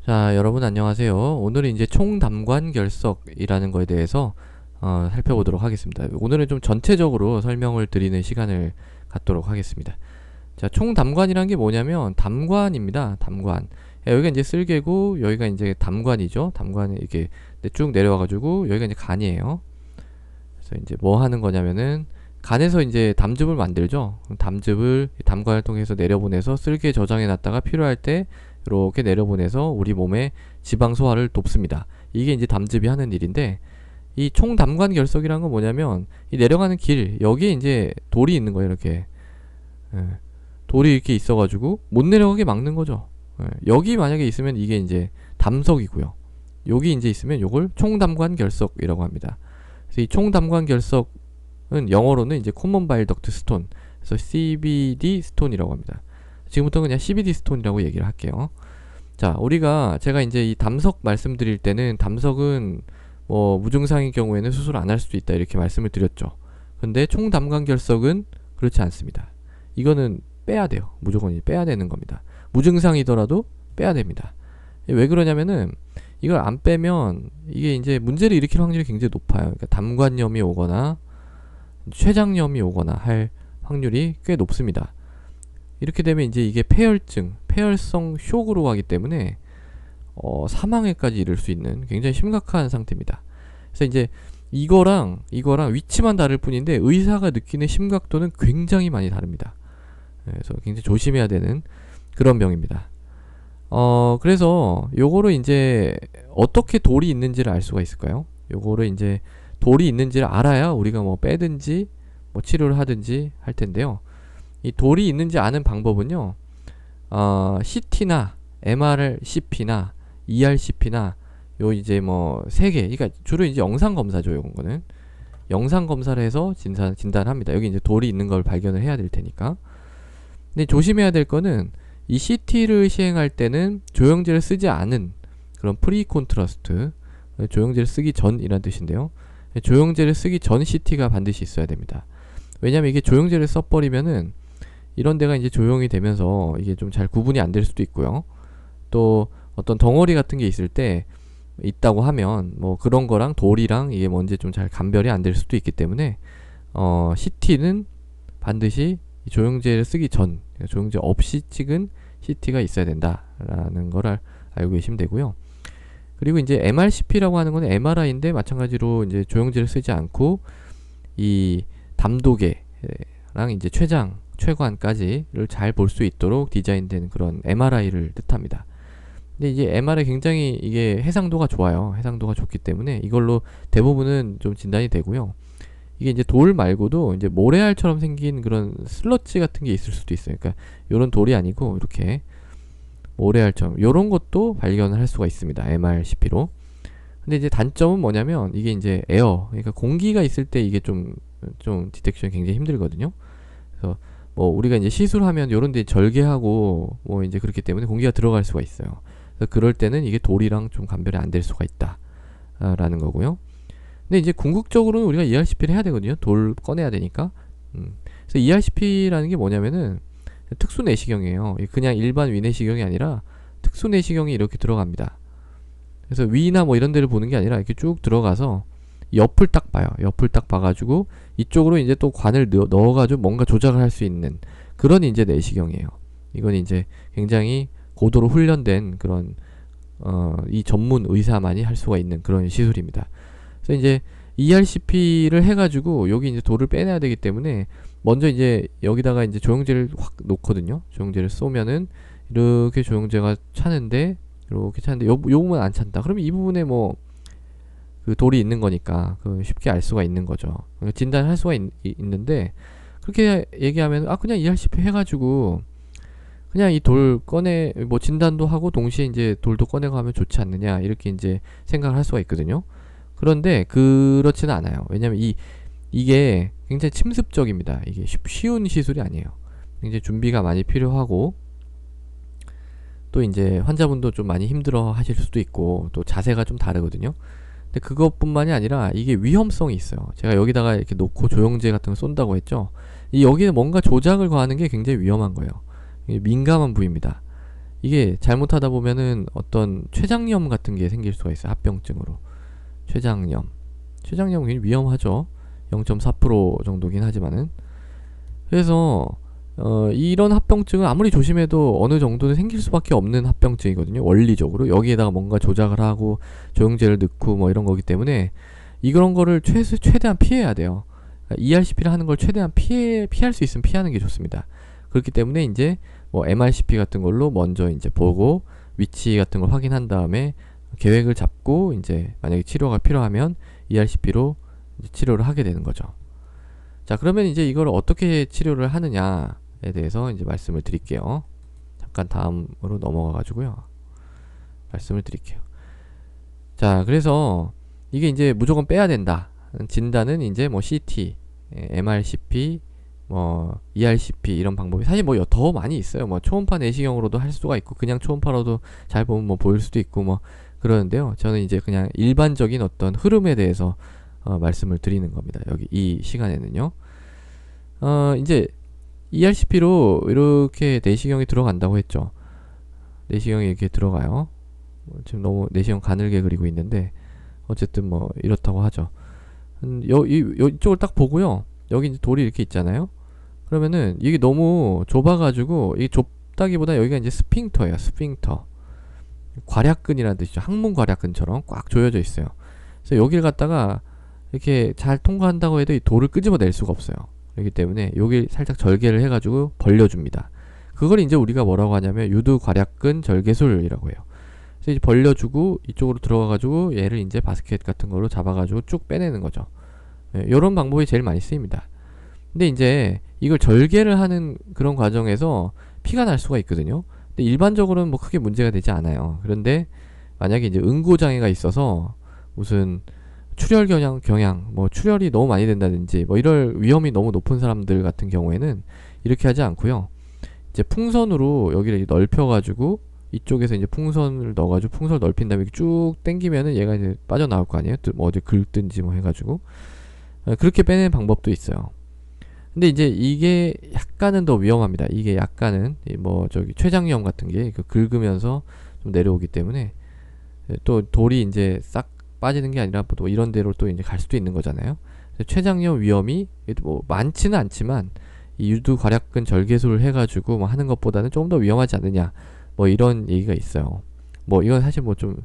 자, 여러분 안녕하세요. 오늘은 이제 총담관 결석이라는 거에 대해서 살펴보도록 하겠습니다. 오늘은 좀 전체적으로 설명을 드리는 시간을 갖도록 하겠습니다. 자, 총담관이란 게 뭐냐면 담관입니다. 담관. 여기가 이제 쓸개고 여기가 이제 담관이죠. 담관이 이렇게 쭉 내려와가지고 여기가 이제 간이에요. 그래서 이제 뭐 하는 거냐면은 간에서 이제 담즙을 만들죠. 그럼 담즙을 담관을 통해서 내려보내서 쓸개에 저장해 놨다가 필요할 때 이렇게 내려보내서 우리 몸의 지방 소화를 돕습니다. 이게 이제 담즙이 하는 일인데, 이 총담관 결석이라는 건 뭐냐면 이 내려가는 길 여기에 이제 돌이 있는 거예요. 이렇게 돌이 이렇게 있어가지고 못 내려가게 막는 거죠. 여기 만약에 있으면 이게 이제 담석이고요. 여기 이제 있으면 요걸 총담관 결석이라고 합니다. 그래서 이 총담관 결석은 영어로는 이제 코먼 바일 덕트 스톤, 그래서 CBD 스톤이라고 합니다. 지금부터 그냥 CBD 스톤이라고 얘기를 할게요. 자, 제가 이제 이 담석 말씀드릴 때는 담석은 뭐 무증상의 경우에는 수술 안 할 수도 있다 이렇게 말씀을 드렸죠. 근데 총담관 결석은 그렇지 않습니다. 이거는 빼야 돼요. 무조건 빼야 되는 겁니다. 무증상이더라도 빼야 됩니다. 왜 그러냐면은 이걸 안 빼면 이게 이제 문제를 일으킬 확률이 굉장히 높아요. 그러니까 담관염이 오거나 췌장염이 오거나 할 확률이 꽤 높습니다. 이렇게 되면 이제 이게 폐혈증, 폐혈성 쇼크로 가기 때문에 사망에까지 이를 수 있는 굉장히 심각한 상태입니다. 그래서 이제 이거랑 위치만 다를 뿐인데 의사가 느끼는 심각도는 굉장히 많이 다릅니다. 그래서 굉장히 조심해야 되는 그런 병입니다. 그래서 요거를 이제 어떻게 돌이 있는지를 알 수가 있을까요? 요거를 이제 돌이 있는지를 알아야 우리가 뭐 빼든지 뭐 치료를 하든지 할 텐데요. 이 돌이 있는지 아는 방법은요, CT나 MRCP나 ERCP나 요 이제 뭐 세 개, 그러니까 주로 이제 영상 검사죠. 요건 거는 영상 검사를 해서 진단합니다. 여기 이제 돌이 있는 걸 발견을 해야 될 테니까. 근데 조심해야 될 거는 이 CT를 시행할 때는 조영제를 쓰지 않은 그런 프리 콘트라스트, 조영제를 쓰기 전이란 뜻인데요. 조영제를 쓰기 전 CT가 반드시 있어야 됩니다. 왜냐면 이게 조영제를 써버리면은 이런 데가 이제 조용이 되면서 이게 좀 잘 구분이 안 될 수도 있고요. 또 어떤 덩어리 같은 게 있을 때 있다고 하면 뭐 그런 거랑 돌이랑 이게 뭔지 좀 잘 감별이 안 될 수도 있기 때문에 CT는 반드시 조영제를 쓰기 전, 조영제 없이 찍은 CT가 있어야 된다라는 걸 알고 계시면 되고요. 그리고 이제 MRCP라고 하는 건 MRI인데 마찬가지로 이제 조영제를 쓰지 않고 이 담도계랑 이제 췌관까지를 잘 볼 수 있도록 디자인된 그런 MRI를 뜻합니다. 근데 이제 MRI 굉장히 이게 해상도가 좋아요. 해상도가 좋기 때문에 이걸로 대부분은 좀 진단이 되고요. 이게 이제 돌 말고도 이제 모래알처럼 생긴 그런 슬러지 같은 게 있을 수도 있어요. 그러니까 요런 돌이 아니고 이렇게 모래알처럼 요런 것도 발견을 할 수가 있습니다. MRCP로. 근데 이제 단점은 뭐냐면 이게 이제 그러니까 공기가 있을 때 이게 좀 디텍션이 굉장히 힘들거든요. 그래서 뭐 우리가 이제 시술하면 요런 데 절개하고 뭐 이제 그렇기 때문에 공기가 들어갈 수가 있어요. 그래서 그럴 때는 이게 돌이랑 좀 감별이 안 될 수가 있다 라는 거고요. 근데 이제 궁극적으로는 우리가 ERCP를 해야 되거든요. 돌 꺼내야 되니까. 그래서 ERCP라는 게 뭐냐면은 특수 내시경이에요. 그냥 일반 위내시경이 아니라 특수 내시경이 이렇게 들어갑니다. 그래서 위나 뭐 이런 데를 보는 게 아니라 이렇게 쭉 들어가서 옆을 딱 봐요. 옆을 딱 봐가지고 이쪽으로 이제 또 관을 넣어가지고 뭔가 조작을 할 수 있는 그런 이제 내시경이에요. 이건 이제 굉장히 고도로 훈련된 그런 이 전문 의사만이 할 수가 있는 그런 시술입니다. 그래서 이제 ERCP를 해가지고 여기 이제 돌을 빼내야 되기 때문에 먼저 이제 여기다가 이제 조영제를 확 놓거든요. 조영제를 쏘면은 이렇게 조영제가 차는데 이렇게 차는데 요 부분 안 찬다. 그러면 이 부분에 뭐 그 돌이 있는 거니까 그 쉽게 알 수가 있는 거죠. 진단할 수가 있는데 그렇게 얘기하면 그냥 ERCP 해가지고 그냥 이 돌 뭐 진단도 하고 동시에 이제 돌도 꺼내고 하면 좋지 않느냐 이렇게 이제 생각을 할 수가 있거든요. 그런데 그렇지는 않아요. 왜냐면 이게 굉장히 침습적입니다. 이게 쉬운 시술이 아니에요. 굉장히 준비가 많이 필요하고 또 이제 환자분도 좀 많이 힘들어 하실 수도 있고 또 자세가 좀 다르거든요. 근데 그것뿐만이 아니라 이게 위험성이 있어요. 제가 여기다가 이렇게 놓고 조영제 같은 거 쏜다고 했죠. 여기에 뭔가 조작을 가하는 게 굉장히 위험한 거예요. 이게 민감한 부위입니다. 이게 잘못하다 보면은 어떤 췌장염 같은 게 생길 수가 있어요. 합병증으로. 췌장염. 췌장염은 굉장히 위험하죠. 0.4% 정도긴 하지만은. 그래서 이런 합병증은 아무리 조심해도 어느 정도는 생길 수밖에 없는 합병증이거든요. 원리적으로. 여기에다가 뭔가 조작을 하고 조영제를 넣고 뭐 이런 거기 때문에 이런 거를 최대한 피해야 돼요. ERCP를 하는 걸 최대한 피할 수 있으면 피하는 게 좋습니다. 그렇기 때문에 이제 뭐 MRCP 같은 걸로 먼저 이제 보고 위치 같은 걸 확인한 다음에 계획을 잡고 이제 만약에 치료가 필요하면 ERCP로 치료를 하게 되는 거죠. 자, 그러면 이제 이걸 어떻게 치료를 하느냐에 대해서 이제 말씀을 드릴게요. 잠깐 다음으로 넘어가 가지고요. 말씀을 드릴게요. 자, 그래서 이게 이제 무조건 빼야 된다. 진단은 이제 뭐 CT, MRCP, 뭐 ERCP 이런 방법이 사실 뭐 더 많이 있어요. 뭐 초음파 내시경으로도 할 수가 있고 그냥 초음파로도 잘 보면 뭐 보일 수도 있고 뭐 그러는데요. 저는 이제 그냥 일반적인 어떤 흐름에 대해서 말씀을 드리는 겁니다. 여기 이 시간에는요. 이제 ERCP로 이렇게 내시경이 들어간다고 했죠. 내시경이 이렇게 들어가요. 지금 너무 내시경 가늘게 그리고 있는데 어쨌든 뭐 이렇다고 하죠. 이쪽을 딱 보고요. 여기 이제 돌이 이렇게 있잖아요. 그러면은 이게 너무 좁아가지고 이게 좁다기보다 여기가 이제 스핑터예요. 스핑터. 괄약근이라는 뜻이죠. 항문 괄약근처럼 꽉 조여져 있어요. 그래서 여기를 갖다가 이렇게 잘 통과한다고 해도 이 돌을 끄집어낼 수가 없어요. 그렇기 때문에 여기 살짝 절개를 해가지고 벌려줍니다. 그걸 이제 우리가 뭐라고 하냐면 유두괄약근 절개술이라고 해요. 그래서 이제 벌려주고 이쪽으로 들어가가지고 얘를 이제 바스켓 같은 거로 잡아가지고 쭉 빼내는 거죠. 이런 방법이 제일 많이 쓰입니다. 근데 이제 이걸 절개를 하는 그런 과정에서 피가 날 수가 있거든요. 근데 일반적으로는 뭐 크게 문제가 되지 않아요. 그런데 만약에 이제 응고장애가 있어서 무슨 출혈 경향, 뭐 출혈이 너무 많이 된다든지 뭐 이럴 위험이 너무 높은 사람들 같은 경우에는 이렇게 하지 않고요. 이제 풍선으로 여기를 넓혀가지고 이쪽에서 이제 풍선을 넣어가지고 풍선을 넓힌 다음에 쭉 당기면은 얘가 이제 빠져나올 거 아니에요. 뭐 어디 긁든지 뭐 해가지고 그렇게 빼내는 방법도 있어요. 근데 이제 이게 약간은 더 위험합니다. 이게 약간은 뭐 저기 췌장염 같은 게 긁으면서 좀 내려오기 때문에 또 돌이 이제 싹 빠지는 게 아니라 또 이런 데로 또 이제 갈 수도 있는 거잖아요. 췌장염 위험이 뭐 많지는 않지만 이 유두괄약근 절개술을 해가지고 뭐 하는 것보다는 조금 더 위험하지 않느냐 뭐 이런 얘기가 있어요. 뭐 이건 사실 뭐 좀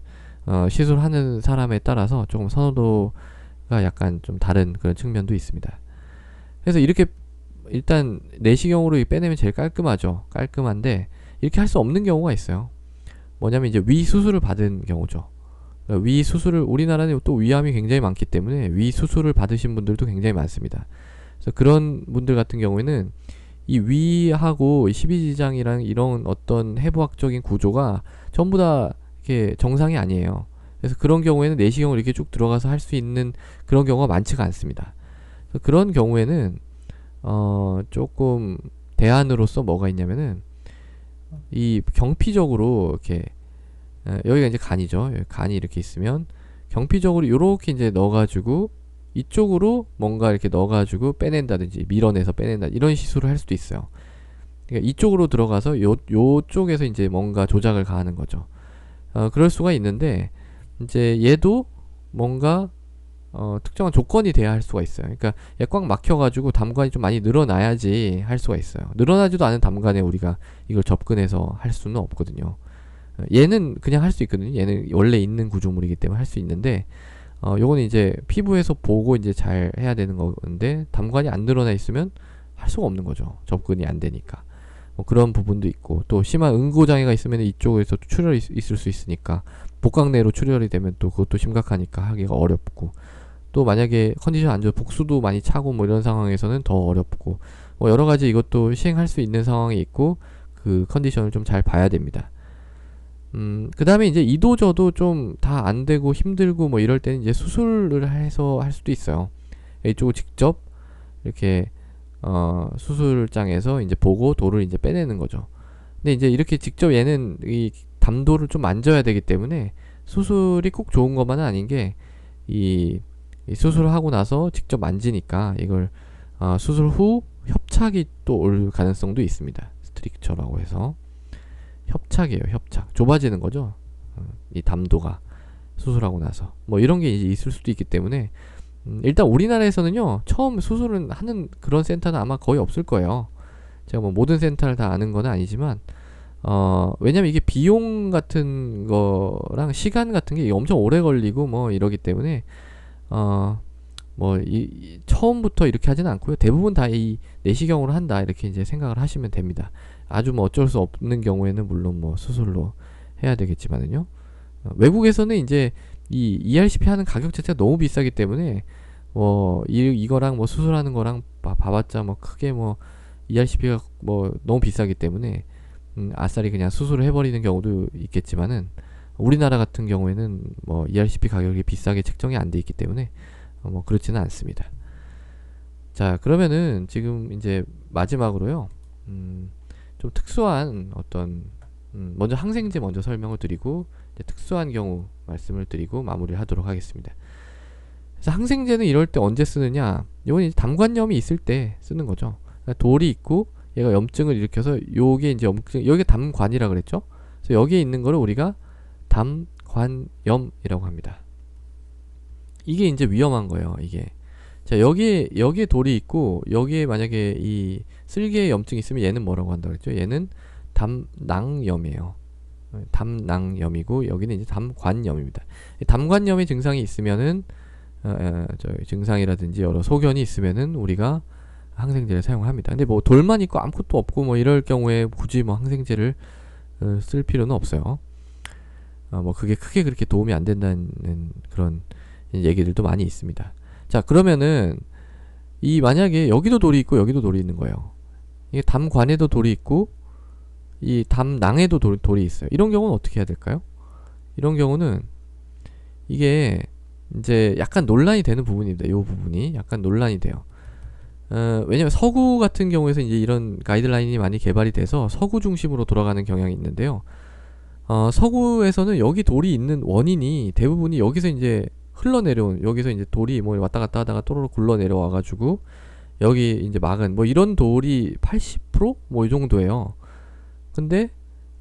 시술하는 사람에 따라서 조금 선호도가 약간 좀 다른 그런 측면도 있습니다. 그래서 이렇게 일단 내시경으로 빼내면 제일 깔끔하죠. 깔끔한데 이렇게 할 수 없는 경우가 있어요. 뭐냐면 이제 위 수술을 받은 경우죠. 위 수술을 우리나라는 또 위암이 굉장히 많기 때문에 위 수술을 받으신 분들도 굉장히 많습니다. 그래서 그런 분들 같은 경우에는 이 위하고 12지장이랑 이런 어떤 해부학적인 구조가 전부 다 이렇게 정상이 아니에요. 그래서 그런 경우에는 내시경을 이렇게 쭉 들어가서 할 수 있는 그런 경우가 많지가 않습니다. 그래서 그런 경우에는 조금 대안으로서 뭐가 있냐면은 이 경피적으로 이렇게 여기가 이제 간이죠. 여기 간이 이렇게 있으면 경피적으로 이렇게 이제 넣어가지고 이쪽으로 뭔가 이렇게 넣어가지고 빼낸다든지 밀어내서 빼낸다 이런 시술을 할 수도 있어요. 그러니까 이쪽으로 들어가서 요쪽에서 이제 뭔가 조작을 가하는 거죠. 그럴 수가 있는데 이제 얘도 뭔가 특정한 조건이 돼야 할 수가 있어요. 그러니까 얘 꽉 막혀가지고 담관이 좀 많이 늘어나야지 할 수가 있어요. 늘어나지도 않은 담관에 우리가 이걸 접근해서 할 수는 없거든요. 얘는 그냥 할 수 있거든요. 얘는 원래 있는 구조물이기 때문에 할 수 있는데 요거는 이제 피부에서 보고 이제 잘 해야 되는 건데 담관이 안 늘어나 있으면 할 수가 없는 거죠. 접근이 안 되니까. 뭐 그런 부분도 있고 또 심한 응고장애가 있으면 이쪽에서 출혈이 있을 수 있으니까 복강 내로 출혈이 되면 또 그것도 심각하니까 하기가 어렵고 또 만약에 컨디션 안 좋아 복수도 많이 차고 뭐 이런 상황에서는 더 어렵고 뭐 여러 가지 이것도 시행할 수 있는 상황이 있고 그 컨디션을 좀 잘 봐야 됩니다. 그 다음에 이제 이도저도 좀 다 안 되고 힘들고 뭐 이럴 때는 이제 수술을 해서 할 수도 있어요. 이쪽을 직접 이렇게 수술장에서 이제 보고 돌을 이제 빼내는 거죠. 근데 이제 이렇게 직접 얘는 이 담돌을 좀 만져야 되기 때문에 수술이 꼭 좋은 것만은 아닌 게 이 수술을 하고 나서 직접 만지니까 이걸 수술 후 협착이 또 올 가능성도 있습니다. 스트릭처라고 해서 협착이에요. 협착. 좁아지는 거죠. 이 담도가 수술하고 나서 뭐 이런 게 이제 있을 수도 있기 때문에 일단 우리나라에서는요 처음 수술은 하는 그런 센터는 아마 거의 없을 거예요. 제가 뭐 모든 센터를 다 아는 건 아니지만 왜냐면 이게 비용 같은 거랑 시간 같은 게 엄청 오래 걸리고 뭐 이러기 때문에 뭐 처음부터 이렇게 하지는 않고요. 대부분 다 이 내시경으로 한다 이렇게 이제 생각을 하시면 됩니다. 아주 뭐 어쩔 수 없는 경우에는 물론 뭐 수술로 해야 되겠지만은요. 외국에서는 이제 이 ERCP 하는 가격 자체가 너무 비싸기 때문에 이거랑 뭐 수술하는 거랑 봐봤자 뭐 크게 뭐 ERCP가 뭐 너무 비싸기 때문에 아싸리 그냥 수술을 해버리는 경우도 있겠지만은 우리나라 같은 경우에는 뭐 ERCP 가격이 비싸게 책정이 안 돼 있기 때문에 뭐 그렇지는 않습니다. 자, 그러면은 지금 이제 마지막으로요. 좀 특수한 어떤 먼저 항생제 먼저 설명을 드리고 이제 특수한 경우 말씀을 드리고 마무리를 하도록 하겠습니다. 그래서 항생제는 이럴 때 언제 쓰느냐? 이건 이제 담관염이 있을 때 쓰는 거죠. 그러니까 돌이 있고 얘가 염증을 일으켜서 요게 이제 염증, 여기가 담관이라 그랬죠? 그래서 여기에 있는 거를 우리가 담관염이라고 합니다. 이게 이제 위험한 거예요. 이게 자 여기에 돌이 있고 여기에 만약에 이 쓸개에 염증이 있으면 얘는 뭐라고 한다 그랬죠? 얘는 담낭염이에요. 담낭염이고 여기는 이제 담관염입니다. 담관염의 증상이 있으면은 증상이라든지 여러 소견이 있으면은 우리가 항생제를 사용을 합니다. 근데 뭐 돌만 있고 아무것도 없고 뭐 이럴 경우에 굳이 뭐 항생제를 쓸 필요는 없어요. 뭐 그게 크게 그렇게 도움이 안 된다는 그런 얘기들도 많이 있습니다. 자, 그러면은 이 만약에 여기도 돌이 있고 여기도 돌이 있는 거예요. 이게 담관에도 돌이 있고 이 담낭에도 돌이 있어요. 이런 경우는 어떻게 해야 될까요? 이런 경우는 이게 이제 약간 논란이 되는 부분입니다. 이 부분이 약간 논란이 돼요. 왜냐면 서구 같은 경우에서 이제 이런 가이드라인이 많이 개발이 돼서 서구 중심으로 돌아가는 경향이 있는데요. 서구에서는 여기 돌이 있는 원인이 대부분이 여기서 이제 흘러내려온, 여기서 이제 돌이 뭐 왔다 갔다 하다가 또로로 굴러 내려와가지고 여기 이제 막은 뭐 이런 돌이 80% 뭐 이 정도예요. 근데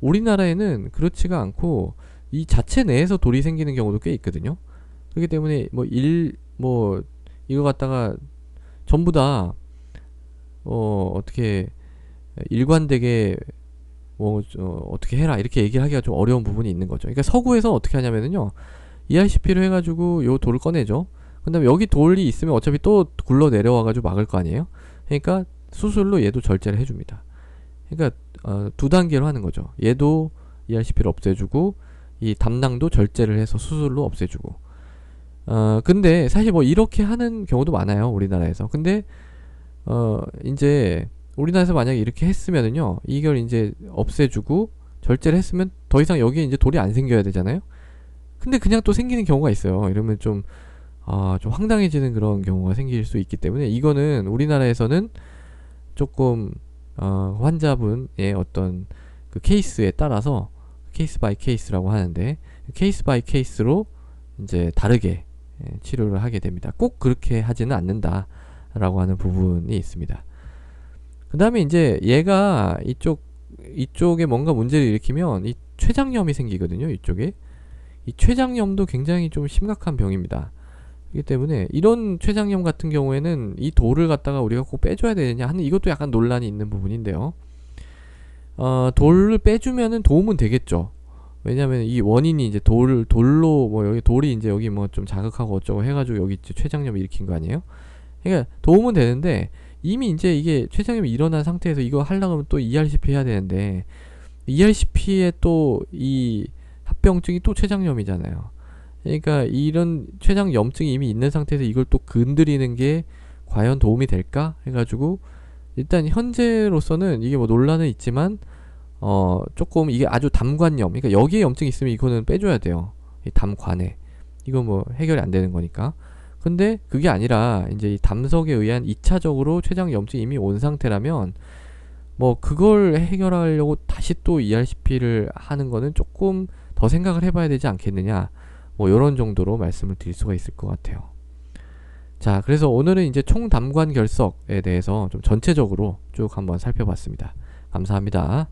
우리나라에는 그렇지가 않고 이 자체 내에서 돌이 생기는 경우도 꽤 있거든요. 그렇기 때문에 뭐 이거 갖다가 전부 다 어떻게 일관되게 어떻게 해라 이렇게 얘기를 하기가 좀 어려운 부분이 있는 거죠. 그러니까 서구에서 어떻게 하냐면은요, ERCP로 해가지고 요 돌을 꺼내죠. 그 다음에 여기 돌이 있으면 어차피 또 굴러 내려와가지고 막을 거 아니에요. 그러니까 수술로 얘도 절제를 해줍니다. 그러니까 두 단계로 하는 거죠. 얘도 ERCP를 없애주고 이 담낭도 절제를 해서 수술로 없애주고. 근데 사실 뭐 이렇게 하는 경우도 많아요, 우리나라에서. 근데 이제 우리나라에서 만약에 이렇게 했으면은요, 이걸 이제 없애주고 절제를 했으면 더 이상 여기에 이제 돌이 안 생겨야 되잖아요. 근데 그냥 또 생기는 경우가 있어요. 이러면 좀 황당해지는 그런 경우가 생길 수 있기 때문에 이거는 우리나라에서는 조금 환자분의 어떤 그 케이스에 따라서 케이스 바이 케이스라고 하는데, 케이스 바이 케이스로 이제 다르게 치료를 하게 됩니다. 꼭 그렇게 하지는 않는다라고 하는 부분이 있습니다. 그 다음에 이제 얘가 이쪽에 뭔가 문제를 일으키면 이 췌장염이 생기거든요. 이쪽에 이 췌장염도 굉장히 좀 심각한 병입니다. 그렇기 때문에 이런 췌장염 같은 경우에는 이 돌을 갖다가 우리가 꼭 빼줘야 되느냐 하는, 이것도 약간 논란이 있는 부분인데요. 돌을 빼주면은 도움은 되겠죠. 왜냐면 이 원인이 이제 돌로 뭐 여기 돌이 이제 여기 뭐 좀 자극하고 어쩌고 해가지고 여기 췌장염을 일으킨 거 아니에요? 그러니까 도움은 되는데 이미 이제 이게 췌장염이 일어난 상태에서 이거 하려고 하면 또 ERCP 해야 되는데, ERCP에 또 이 합병증이 또 췌장염이잖아요. 그러니까 이런 췌장염증이 이미 있는 상태에서 이걸 또 건드리는 게 과연 도움이 될까 해가지고 일단 현재로서는 이게 뭐 논란은 있지만 조금 이게 아주 담관염, 그러니까 여기에 염증이 있으면 이거는 빼줘야 돼요. 이 담관에. 이거 뭐 해결이 안 되는 거니까. 근데 그게 아니라 이제 이 담석에 의한 2차적으로 췌장염증이 이미 온 상태라면 뭐 그걸 해결하려고 다시 또 ERCP를 하는 거는 조금 더 생각을 해봐야 되지 않겠느냐, 뭐 요런 정도로 말씀을 드릴 수가 있을 것 같아요. 자, 그래서 오늘은 이제 총담관 결석에 대해서 좀 전체적으로 쭉 한번 살펴봤습니다. 감사합니다.